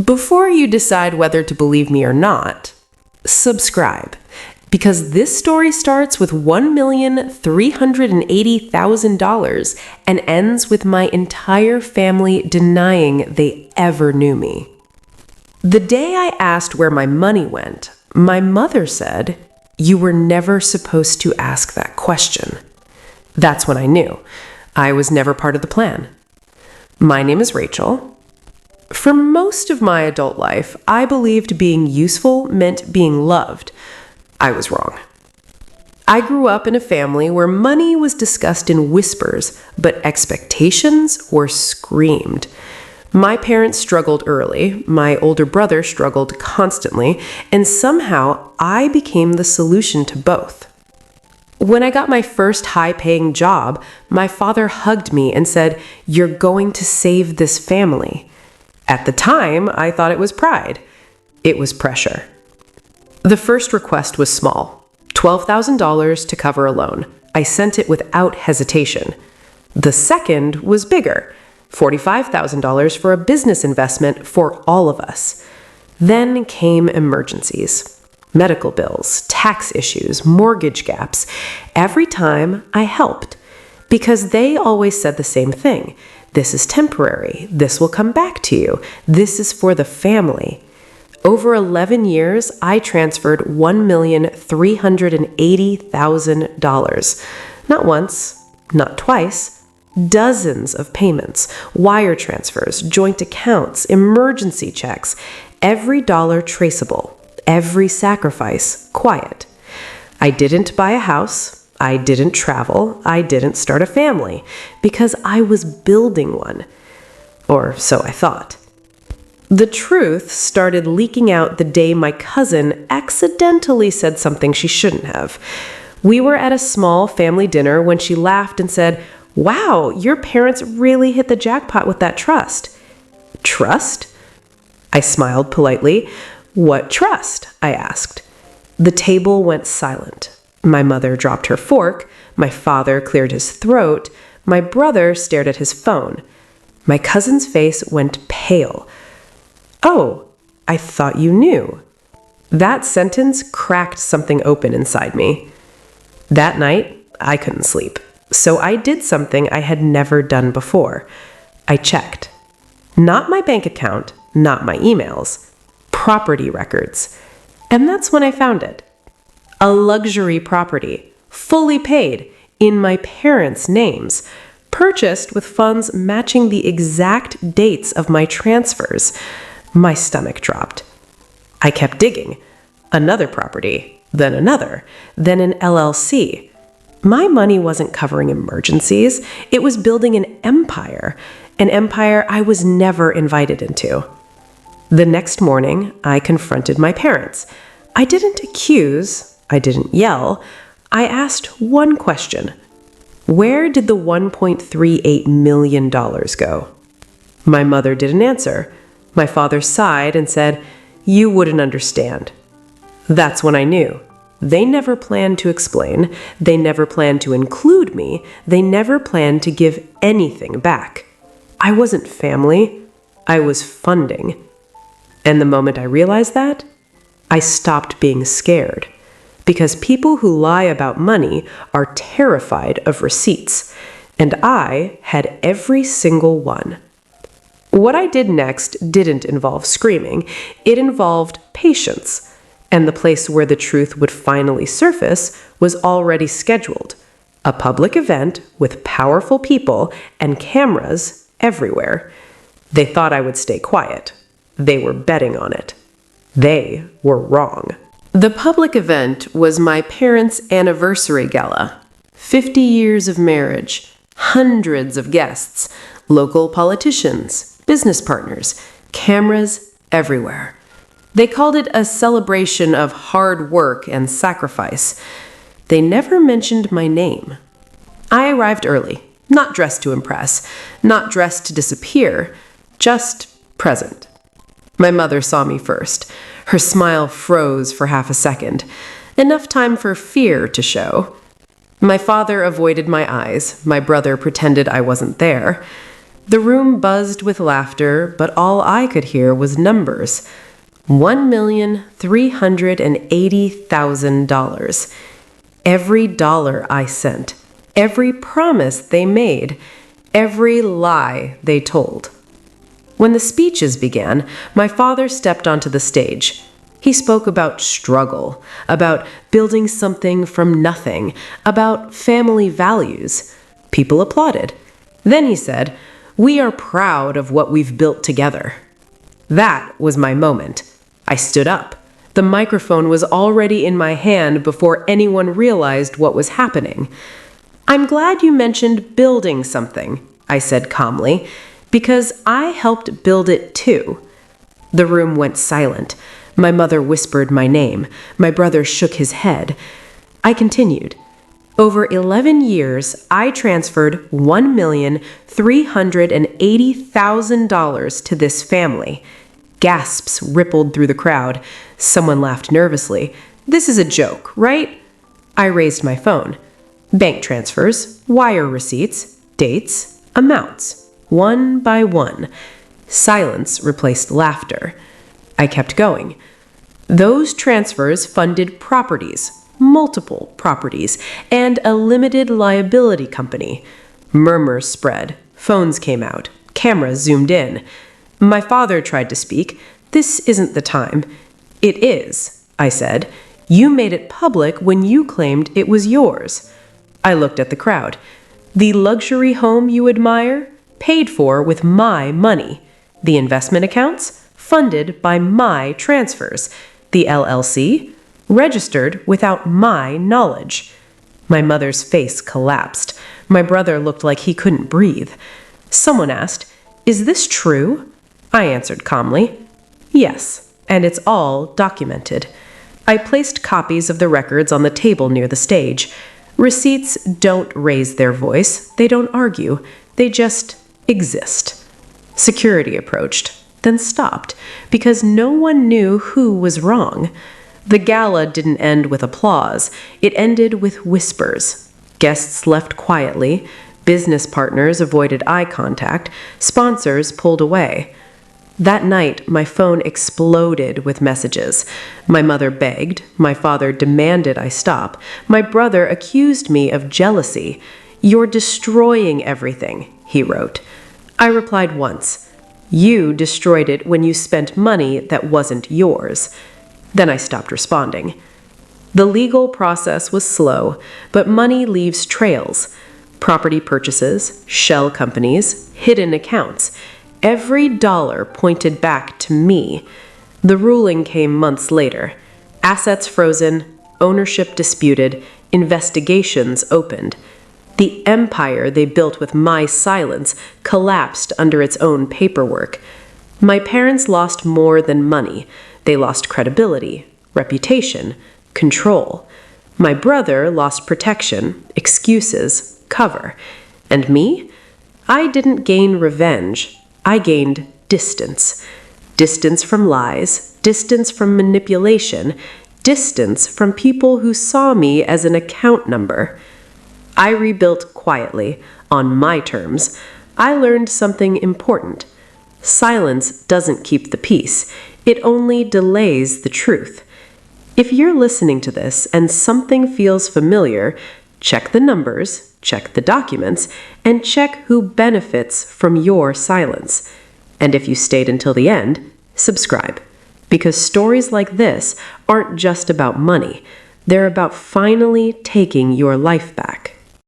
Before you decide whether to believe me or not, subscribe, because this story starts with $1,380,000 and ends with my entire family denying they ever knew me. The day I asked where my money went, my mother said, "You were never supposed to ask that question." That's when I knew I was never part of the plan. My name is Rachel. For most of my adult life, I believed being useful meant being loved. I was wrong. I grew up in a family where money was discussed in whispers, but expectations were screamed. My parents struggled early, my older brother struggled constantly, and somehow I became the solution to both. When I got my first high-paying job, my father hugged me and said, "You're going to save this family." At the time, I thought it was pride. It was pressure. The first request was small, $12,000 to cover a loan. I sent it without hesitation. The second was bigger, $45,000 for a business investment for all of us. Then came emergencies. Medical bills, tax issues, mortgage gaps. Every time I helped, because they always said the same thing. This is temporary. This will come back to you. This is for the family. Over 11 years, I transferred $1,380,000. Not once, not twice, dozens of payments, wire transfers, joint accounts, emergency checks, every dollar traceable, every sacrifice quiet. I didn't buy a house. I didn't travel. I didn't start a family because I was building one. Or so I thought. The truth started leaking out the day my cousin accidentally said something she shouldn't have. We were at a small family dinner when she laughed and said, "Wow, your parents really hit the jackpot with that trust." Trust? I smiled politely. "What trust?" I asked. The table went silent. My mother dropped her fork. My father cleared his throat. My brother stared at his phone. My cousin's face went pale. "Oh, I thought you knew." That sentence cracked something open inside me. That night, I couldn't sleep. So I did something I had never done before. I checked. Not my bank account, not my emails. Property records. And that's when I found it. A luxury property, fully paid, in my parents' names, purchased with funds matching the exact dates of my transfers. My stomach dropped. I kept digging. Another property, then another, then an LLC. My money wasn't covering emergencies. It was building an empire I was never invited into. The next morning, I confronted my parents. I didn't accuse. I didn't yell. I asked one question. Where did the $1.38 million go? My mother didn't answer. My father sighed and said, "You wouldn't understand." That's when I knew. They never planned to explain. They never planned to include me. They never planned to give anything back. I wasn't family. I was funding. And the moment I realized that, I stopped being scared. Because people who lie about money are terrified of receipts. And I had every single one. What I did next didn't involve screaming. It involved patience. And the place where the truth would finally surface was already scheduled. A public event with powerful people and cameras everywhere. They thought I would stay quiet. They were betting on it. They were wrong. The public event was my parents' anniversary gala. 50 years of marriage, hundreds of guests, local politicians, business partners, cameras everywhere. They called it a celebration of hard work and sacrifice. They never mentioned my name. I arrived early, not dressed to impress, not dressed to disappear, just present. My mother saw me first. Her smile froze for half a second, enough time for fear to show. My father avoided my eyes. My brother pretended I wasn't there. The room buzzed with laughter, but all I could hear was numbers. $1,380,000. Every dollar I sent, every promise they made, every lie they told. When the speeches began, my father stepped onto the stage. He spoke about struggle, about building something from nothing, about family values. People applauded. Then he said, "We are proud of what we've built together." That was my moment. I stood up. The microphone was already in my hand before anyone realized what was happening. "I'm glad you mentioned building something," I said calmly, "because I helped build it too." The room went silent. My mother whispered my name. My brother shook his head. I continued. Over 11 years, I transferred $1,380,000 to this family. Gasps rippled through the crowd. Someone laughed nervously. "This is a joke, right?" I raised my phone. Bank transfers, wire receipts, dates, amounts, one by one. Silence replaced laughter. I kept going. Those transfers funded properties, multiple properties, and a limited liability company. Murmurs spread. Phones came out. Cameras zoomed in. My father tried to speak. "This isn't the time." "It is," I said. "You made it public when you claimed it was yours." I looked at the crowd. "The luxury home you admire? Paid for with my money. The investment accounts? Funded by my transfers. The LLC? Registered without my knowledge." My mother's face collapsed. My brother looked like he couldn't breathe. Someone asked, "Is this true?" I answered calmly, "Yes, and it's all documented." I placed copies of the records on the table near the stage. Receipts don't raise their voice. They don't argue. They just exist. Security approached, then stopped, because no one knew who was wrong. The gala didn't end with applause. It ended with whispers. Guests left quietly. Business partners avoided eye contact. Sponsors pulled away. That night, my phone exploded with messages. My mother begged. My father demanded I stop. My brother accused me of jealousy. "You're destroying everything," he wrote. I replied once, "You destroyed it when you spent money that wasn't yours." Then I stopped responding. The legal process was slow, but money leaves trails. Property purchases, shell companies, hidden accounts. Every dollar pointed back to me. The ruling came months later. Assets frozen, ownership disputed, investigations opened. The empire they built with my silence collapsed under its own paperwork. My parents lost more than money. They lost credibility, reputation, control. My brother lost protection, excuses, cover. And me? I didn't gain revenge. I gained distance. Distance from lies, distance from manipulation, distance from people who saw me as an account number. I rebuilt quietly, on my terms. I learned something important. Silence doesn't keep the peace. It only delays the truth. If you're listening to this and something feels familiar, check the numbers, check the documents, and check who benefits from your silence. And if you stayed until the end, subscribe. Because stories like this aren't just about money. They're about finally taking your life back.